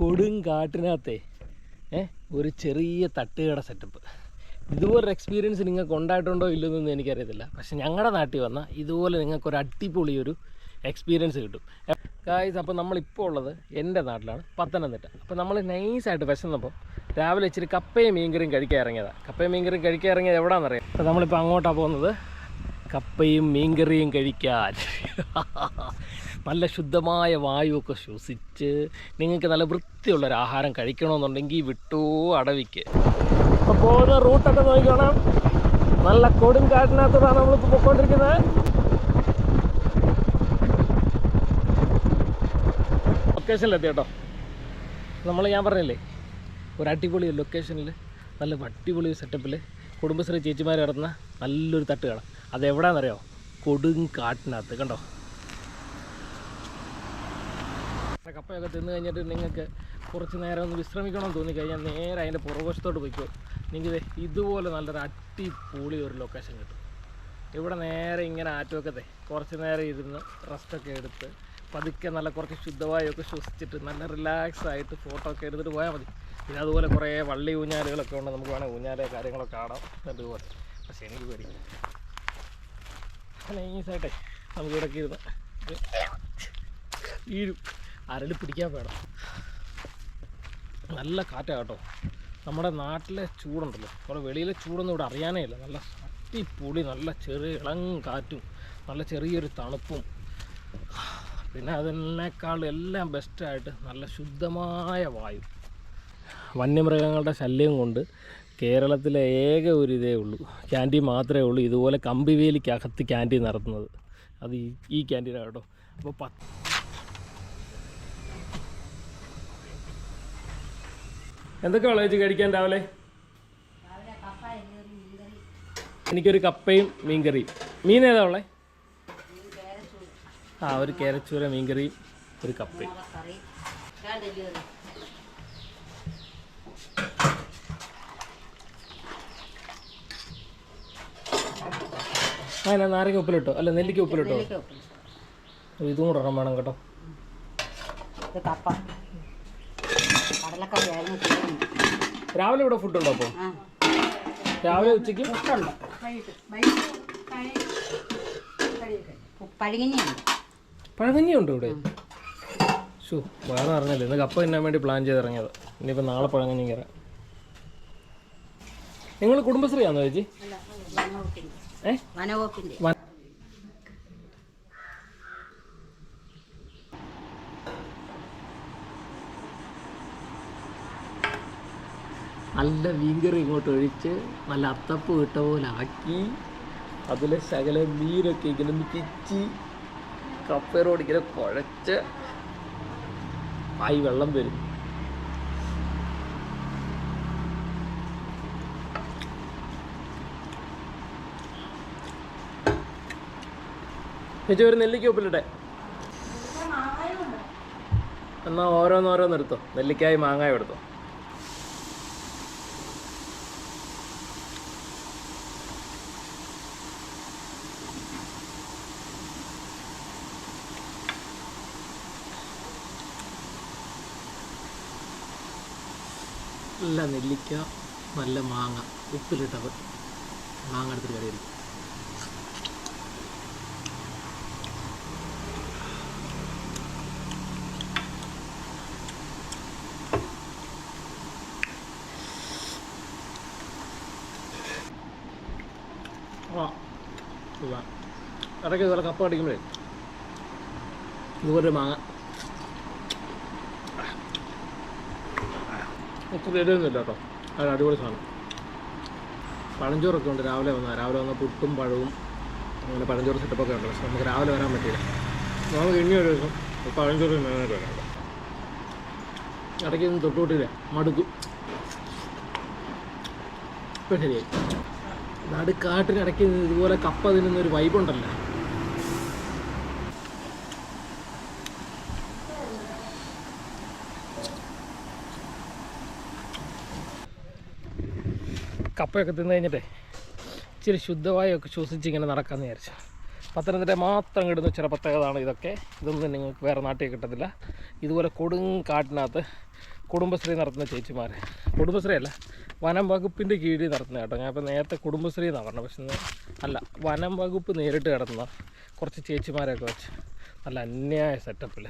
കൊടുങ്കാട്ടിനകത്തെ ഒരു ചെറിയ തട്ടുകട സെറ്റപ്പ്. ഇതുപോലൊരു എക്സ്പീരിയൻസ് നിങ്ങൾക്ക് ഉണ്ടായിട്ടുണ്ടോ ഇല്ലെന്നൊന്നും എനിക്കറിയത്തില്ല. പക്ഷെ ഞങ്ങളുടെ നാട്ടിൽ വന്നാൽ ഇതുപോലെ നിങ്ങൾക്കൊരു അടിപൊളി ഒരു എക്സ്പീരിയൻസ് കിട്ടും ഗായ്സ്. അപ്പോൾ നമ്മളിപ്പോൾ ഉള്ളത് എൻ്റെ നാട്ടിലാണ്, പത്തനംതിട്ട. അപ്പോൾ നമ്മൾ നൈസായിട്ട് വിശന്നപ്പോൾ രാവിലെ ഇച്ചിരി കപ്പയും മീൻകറിയും കഴിക്കാൻ ഇറങ്ങിയതാണ്. കപ്പയും മീൻകറിയും കഴിക്കാൻ ഇറങ്ങിയത് എവിടെയാണെന്നറിയാം. അപ്പോൾ നമ്മളിപ്പോൾ അങ്ങോട്ടാണ് പോകുന്നത് കപ്പയും മീൻകറിയും കഴിക്കാൻ. നല്ല ശുദ്ധമായ വായുവൊക്കെ ശ്വസിച്ച് നിങ്ങൾക്ക് നല്ല വൃത്തിയുള്ളൊരു ആഹാരം കഴിക്കണമെന്നുണ്ടെങ്കിൽ വിട്ടു അടവിക്ക്. അപ്പോൾ പോകുന്ന റൂട്ടൊക്കെ നോക്കിക്കോണം. നല്ല കൊടുങ്കാട്ടിനകത്തോടാണ് നമ്മളിപ്പോൾ പോയിക്കൊണ്ടിരിക്കുന്നത്. ലൊക്കേഷനിലെത്തി കേട്ടോ. ഞാൻ പറഞ്ഞില്ലേ, ഒരു അടിപൊളി ലൊക്കേഷനിൽ നല്ല അടിപൊളി സെറ്റപ്പിൽ കുടുംബശ്രീ ചേച്ചിമാർ നടത്തുന്ന നല്ലൊരു തട്ടുകട. അതെവിടെയാണെന്നറിയാമോ? കൊടുങ്കാട്ടിനകത്ത്. കണ്ടോ, കപ്പയൊക്കെ തിന്ന് കഴിഞ്ഞിട്ട് നിങ്ങൾക്ക് കുറച്ച് നേരം ഒന്ന് വിശ്രമിക്കണമെന്ന് തോന്നിക്കഴിഞ്ഞാൽ നേരെ അതിൻ്റെ പുറകുവശത്തോട്ട് പോയിക്കോ. നിങ്ങൾക്ക് ഇതുപോലെ നല്ലൊരു അടിപൊളി ഒരു ലൊക്കേഷൻ കിട്ടും. ഇവിടെ നേരെ ഇങ്ങനെ ആറ്റുമൊക്കെ കുറച്ച് നേരം ഇരുന്ന് റെസ്റ്റൊക്കെ എടുത്ത് പതുക്കെ നല്ല കുറച്ച് ശുദ്ധവായൊക്കെ ശ്വസിച്ചിട്ട് നല്ല റിലാക്സ് ആയിട്ട് ഫോട്ടോ ഒക്കെ എടുത്തിട്ട് പോയാൽ മതി. പിന്നെ അതുപോലെ കുറേ വള്ളി ഊഞ്ഞാലുകളൊക്കെ ഉണ്ട്. നമുക്ക് വേണമെങ്കിൽ ഊഞ്ഞാലെ കാര്യങ്ങളൊക്കെ കാണാം അതുപോലെ. പക്ഷേ എനിക്ക് പേടി നൈസായിട്ടെ നമുക്ക് ഇടയ്ക്ക് ഇരുന്ന് ഈ അരളി പിടിക്കാൻ വേണം. നല്ല കാറ്റാണ് കേട്ടോ. നമ്മുടെ നാട്ടിലെ ചൂടുണ്ടല്ലോ, നമ്മുടെ വെളിയിലെ ചൂടൊന്നും ഇവിടെ അറിയാനേ ഇല്ല. നല്ല അടിപൊളി നല്ല ചെറിയ ഇളം കാറ്റും നല്ല ചെറിയൊരു തണുപ്പും, പിന്നെ അതിനേക്കാൾ എല്ലാം ബെസ്റ്റായിട്ട് നല്ല ശുദ്ധമായ വായു. വന്യമൃഗങ്ങളുടെ ശല്യം കൊണ്ട് കേരളത്തിലെ ഏക ഒരു ഇതേ ഉള്ളൂ, ക്യാൻറ്റീൻ മാത്രമേ ഉള്ളൂ ഇതുപോലെ കമ്പിവേലിക്കകത്ത് ക്യാൻറ്റീൻ നടത്തുന്നത്. അത് ഈ ക്യാൻറ്റീനാണ് കേട്ടോ. അപ്പോൾ എന്തൊക്കെ വിളയിച്ച് കഴിക്കാൻ രാവിലെ? എനിക്കൊരു കപ്പയും മീൻകറിയും. മീൻ ഏതാ ഉള്ളത്? ഒരു കേരച്ചൂര മീൻകറിയും ഒരു കപ്പയും. നാരങ്ങ ഉപ്പിലിട്ടോ? അല്ല, നെല്ലിക്ക ഉപ്പിലിട്ടോ? ഇതും കൂടെ ഇറങ്ങാൻ വേണം കേട്ടോ. രാവിലെ ഇവിടെ ഫുഡുണ്ടോ? അപ്പോൾ രാവിലെ ഉച്ചയ്ക്ക് പഴകഞ്ഞിയുണ്ടോ ഇവിടെ? വേറെ അറിഞ്ഞല്ലേ. ഇന്ന് കപ്പ തിന്നാൻ വേണ്ടി പ്ലാൻ ചെയ്തിറങ്ങിയത്. ഇനിയിപ്പോൾ നാളെ പഴകഞ്ഞി കയറാം. നിങ്ങൾ കുടുംബശ്രീ ആണോ ചേച്ചി? നല്ല മീൻകറി ഇങ്ങോട്ട് ഒഴിച്ച് നല്ല അത്തപ്പ് ഇട്ട പോലെ ആക്കി അതിൽ ശകല മീനൊക്കെ ഇങ്ങനെ പിച്ചി കപ്പേറോട് ഇങ്ങനെ കുഴച്ച് ആയി വെള്ളം വരും. ചേച്ചി ഒരു നെല്ലിക്ക ഉപ്പിലിട്ടെ. എന്നാൽ ഓരോന്നോരോന്നെടുത്തോ. നെല്ലിക്കായും മാങ്ങായും എടുത്തോ. നല്ല നെല്ലിക്ക, നല്ല മാങ്ങ ഉപ്പിലിട്ടത്. മാങ്ങ എടുത്തിട്ട് കറിയായിരിക്കും. ഇടയ്ക്ക് ഇതുപോലെ കപ്പ അടിക്കുമ്പോഴേ ഇതുപോലെ മാങ്ങ ഒത്തിരി എരിവൊന്നുമില്ല കേട്ടോ. അത് അടിപൊളി സാധനം. പഴഞ്ചോറൊക്കെ ഉണ്ട്. രാവിലെ വന്ന പുട്ടും പഴവും അങ്ങനെ പഴഞ്ചോറ് സെറ്റപ്പൊക്കെ ഉണ്ട്. പക്ഷെ നമുക്ക് രാവിലെ വരാൻ പറ്റിയില്ല. നമുക്ക് ഇനി ഒരു ദിവസം പഴഞ്ചോറ് തിന്നാനായിട്ട് വരാം കേട്ടോ. ഇടയ്ക്ക് ഒന്നും തൊട്ടുകൂട്ടില്ല, മടുക്കും. ഇപ്പം ശരിയായി. നടുക്കാട്ടിനിടയ്ക്ക് ഇതുപോലെ കപ്പ തിന്നുന്നൊരു വൈബുണ്ടല്ലോ. കപ്പയൊക്കെ തിന്നു കഴിഞ്ഞിട്ടേ ഇച്ചിരി ശുദ്ധവായൊക്കെ ശ്വസിച്ചിങ്ങനെ നടക്കാമെന്ന് വിചാരിച്ചു. പത്തനംതിട്ട മാത്രം കിട്ടുന്ന ചില പ്രത്യേകതയാണ് ഇതൊക്കെ. ഇതൊന്നും നിങ്ങൾക്ക് വേറെ നാട്ടിൽ കിട്ടത്തില്ല. ഇതുപോലെ കൊടുങ്കാട്ടിനകത്ത് കുടുംബശ്രീ നടത്തുന്ന ചേച്ചിമാർ, കുടുംബശ്രീ അല്ല, വനം വകുപ്പിൻ്റെ കീഴിൽ നടത്തുന്ന കേട്ടോ. ഞാൻ ഇപ്പോൾ നേരത്തെ കുടുംബശ്രീ എന്നാണ് പറഞ്ഞത്, പക്ഷേ അല്ല, വനം വകുപ്പ് നേരിട്ട് കിടത്തുന്ന കുറച്ച് ചേച്ചിമാരെയൊക്കെ വെച്ച് നല്ല അന്യായ സെറ്റപ്പിൽ